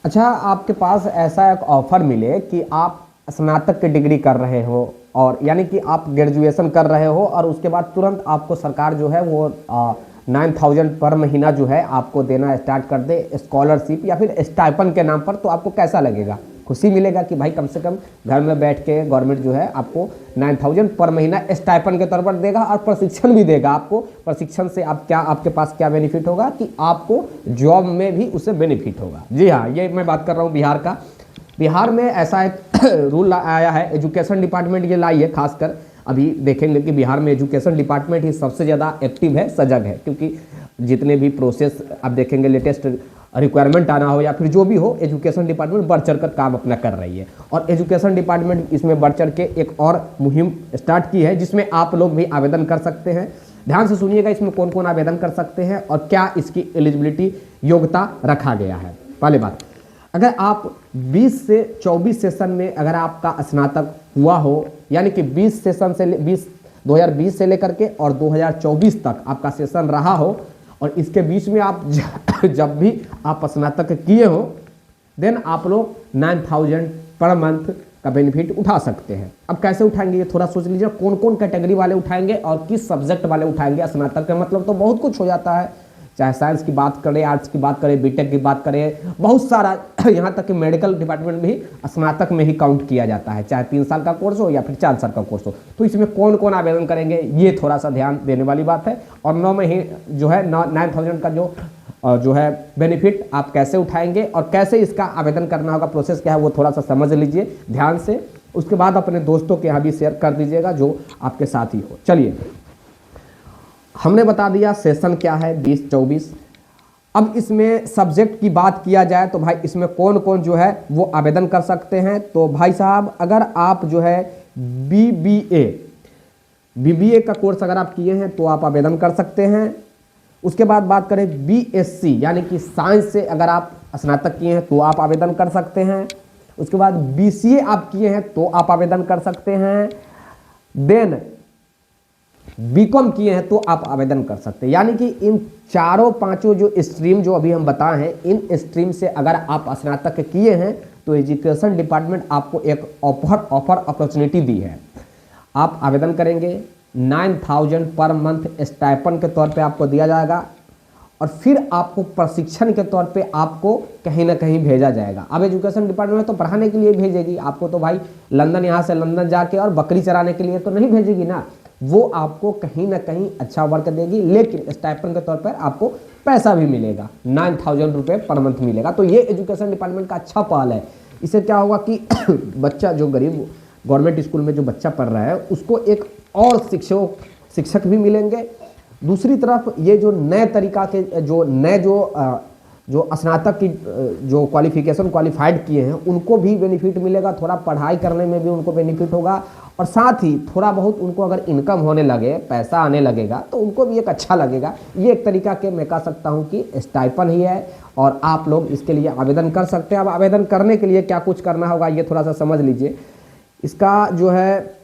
अच्छा, आपके पास ऐसा एक ऑफर मिले कि आप स्नातक की डिग्री कर रहे हो और यानी कि आप ग्रेजुएशन कर रहे हो और उसके बाद तुरंत आपको सरकार जो है वो 9,000 पर महीना जो है आपको देना स्टार्ट कर दे स्कॉलरशिप या फिर स्टाइपन के नाम पर, तो आपको कैसा लगेगा? खुशी मिलेगा कि भाई कम से कम घर में बैठ के गवर्नमेंट जो है आपको 9,000 पर महीना स्टाइपन के तौर पर देगा और प्रशिक्षण भी देगा आपको। प्रशिक्षण से आप क्या, आपके पास क्या बेनिफिट होगा कि आपको जॉब में भी उससे बेनिफिट होगा। जी हाँ, ये मैं बात कर रहा हूँ बिहार का। बिहार में ऐसा एक रूल आया है, एजुकेशन डिपार्टमेंट ये लाई है खासकर। अभी देखेंगे कि बिहार में एजुकेशन डिपार्टमेंट ही सबसे ज़्यादा एक्टिव है, सजग है, क्योंकि जितने भी प्रोसेस आप देखेंगे लेटेस्ट रिक्वायरमेंट आना हो या फिर जो भी हो, एजुकेशन डिपार्टमेंट बढ़ चढ़ कर काम अपना कर रही है। और एजुकेशन डिपार्टमेंट इसमें बढ़ चढ़ के एक और मुहिम स्टार्ट की है जिसमें आप लोग भी आवेदन कर सकते हैं। ध्यान से सुनिएगा इसमें कौन कौन आवेदन कर सकते हैं और क्या इसकी एलिजिबिलिटी योग्यता रखा गया है। पहले बात, अगर आप 20 से 24 सेशन में अगर आपका स्नातक हुआ हो, यानी कि 20 सेशन से 2020 से लेकर के और 2024 तक आपका सेशन रहा हो और इसके बीच में आप जब भी आप स्नातक किए हो, देन आप लोग 9,000 पर मंथ का बेनिफिट उठा सकते हैं। अब कैसे उठाएंगे ये थोड़ा सोच लीजिए, कौन कौन कैटेगरी वाले उठाएंगे और किस सब्जेक्ट वाले उठाएंगे। स्नातक का मतलब तो बहुत कुछ हो जाता है, चाहे साइंस की बात करें, आर्ट्स की बात करें, बीटेक की बात करें, बहुत सारा यहाँ तक कि मेडिकल डिपार्टमेंट भी स्नातक में ही काउंट किया जाता है, चाहे 3 साल का कोर्स हो या फिर 4 साल का कोर्स हो। तो इसमें कौन कौन आवेदन करेंगे ये थोड़ा सा ध्यान देने वाली बात है। और 9 में ही जो है 9,000 का जो है बेनिफिट आप कैसे उठाएंगे और कैसे इसका आवेदन करना होगा, प्रोसेस क्या है, वो थोड़ा सा समझ लीजिए ध्यान से। उसके बाद अपने दोस्तों के यहाँ भी शेयर कर दीजिएगा जो आपके साथी हो। चलिए, हमने बता दिया सेशन क्या है 20-24। अब इसमें सब्जेक्ट की बात किया जाए तो भाई इसमें कौन कौन जो है वो आवेदन कर सकते हैं। तो भाई साहब, अगर आप जो है बीबीए का कोर्स अगर आप किए हैं तो आप आवेदन कर सकते हैं। उसके बाद बात करें बीएससी यानी कि साइंस से अगर आप स्नातक किए हैं तो आप आवेदन कर सकते हैं। उसके बाद बीसीए आप किए हैं तो आप आवेदन कर सकते हैं। देन बीकॉम किए हैं तो आप आवेदन कर सकते हैं। यानी कि इन चारों पांचों जो स्ट्रीम जो अभी हम बताए हैं, इन स्ट्रीम से अगर आप स्नातक किए हैं तो एजुकेशन डिपार्टमेंट आपको एक ऑफर अपॉर्चुनिटी दी है। आप आवेदन करेंगे, 9,000 पर मंथ स्टाइपन के तौर पे आपको दिया जाएगा और फिर आपको प्रशिक्षण के तौर पे आपको कहीं ना कहीं भेजा जाएगा। अब एजुकेशन डिपार्टमेंट तो पढ़ाने के लिए भेजेगी आपको, तो भाई लंदन, यहाँ से लंदन जाके और बकरी चराने के लिए तो नहीं भेजेगी ना, वो आपको कहीं ना कहीं अच्छा वर्क देगी, लेकिन स्टाइपेंड के तौर पर आपको पैसा भी मिलेगा, 9,000 रुपये पर मंथ मिलेगा। तो ये एजुकेशन डिपार्टमेंट का अच्छा पहल है। इससे क्या होगा कि बच्चा जो गरीब गवर्नमेंट स्कूल में जो बच्चा पढ़ रहा है उसको एक और शिक्षक भी मिलेंगे। दूसरी तरफ ये जो नए तरीका के जो स्नातक की जो क्वालिफाइड किए हैं उनको भी बेनिफिट मिलेगा, थोड़ा पढ़ाई करने में भी उनको बेनिफिट होगा और साथ ही थोड़ा बहुत उनको अगर इनकम होने लगे, पैसा आने लगेगा तो उनको भी एक अच्छा लगेगा। ये एक तरीका के मैं कह सकता हूँ कि स्टाइपन ही है और आप लोग इसके लिए आवेदन कर सकते हैं। अब आवेदन करने के लिए क्या कुछ करना होगा ये थोड़ा सा समझ लीजिए। इसका जो है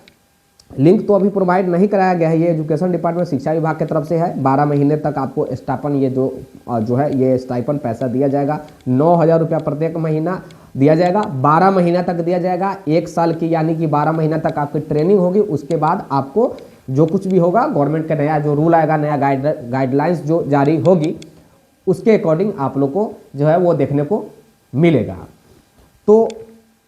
लिंक तो अभी प्रोवाइड नहीं कराया गया है, ये एजुकेशन डिपार्टमेंट शिक्षा विभाग की तरफ से है। 12 महीने तक आपको स्टाइपन ये जो है ये स्टाइपन पैसा दिया जाएगा, 9,000 रुपया प्रत्येक महीना दिया जाएगा, 12 महीना तक दिया जाएगा, 1 साल की यानी कि 12 महीना तक आपकी ट्रेनिंग होगी। उसके बाद आपको जो कुछ भी होगा गवर्नमेंट का नया जो रूल आएगा, नया गाइडलाइंस जो जारी होगी उसके अकॉर्डिंग आप लोग को जो है वो देखने को मिलेगा। तो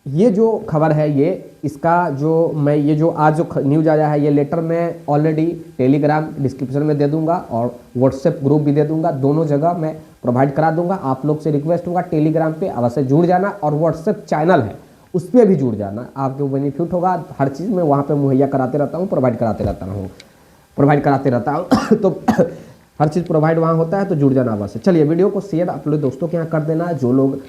ये जो खबर है ये जो आज जो न्यूज़ आया है ये लेटर मैं ऑलरेडी टेलीग्राम डिस्क्रिप्शन में दे दूंगा और व्हाट्सएप ग्रुप भी दे दूंगा, दोनों जगह मैं प्रोवाइड करा दूंगा। आप लोग से रिक्वेस्ट होगा टेलीग्राम पे अवश्य जुड़ जाना और व्हाट्सएप चैनल है उस पर भी जुड़ जाना, आपको बेनिफिट होगा। हर चीज़ मैं वहाँ पर मुहैया कराते रहता हूँ, प्रोवाइड कराते रहता हूँ तो हर चीज़ प्रोवाइड वहाँ होता है, तो जुड़ जाना अवश्य। चलिए, वीडियो को शेयर आप लोग दोस्तों के यहाँ कर देना जो लोग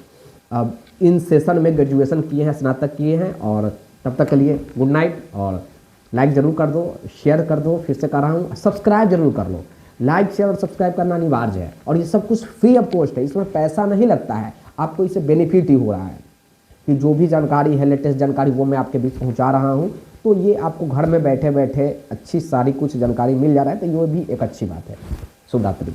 अब इन सेशन में ग्रेजुएशन किए हैं, स्नातक किए हैं। और तब तक के लिए गुड नाइट और लाइक ज़रूर कर दो, शेयर कर दो, फिर से कर रहा हूँ सब्सक्राइब जरूर कर लो। लाइक शेयर और सब्सक्राइब करना अनिवार्य है और ये सब कुछ फ्री ऑफ कॉस्ट है, इसमें पैसा नहीं लगता है, आपको इससे बेनिफिट ही हो रहा है कि जो भी जानकारी है लेटेस्ट जानकारी वो मैं आपके बीच पहुँचा रहा हूँ। तो ये आपको घर में बैठे बैठे अच्छी सारी कुछ जानकारी मिल जा रहा है, तो ये भी एक अच्छी बात है। शुभ रात्रि।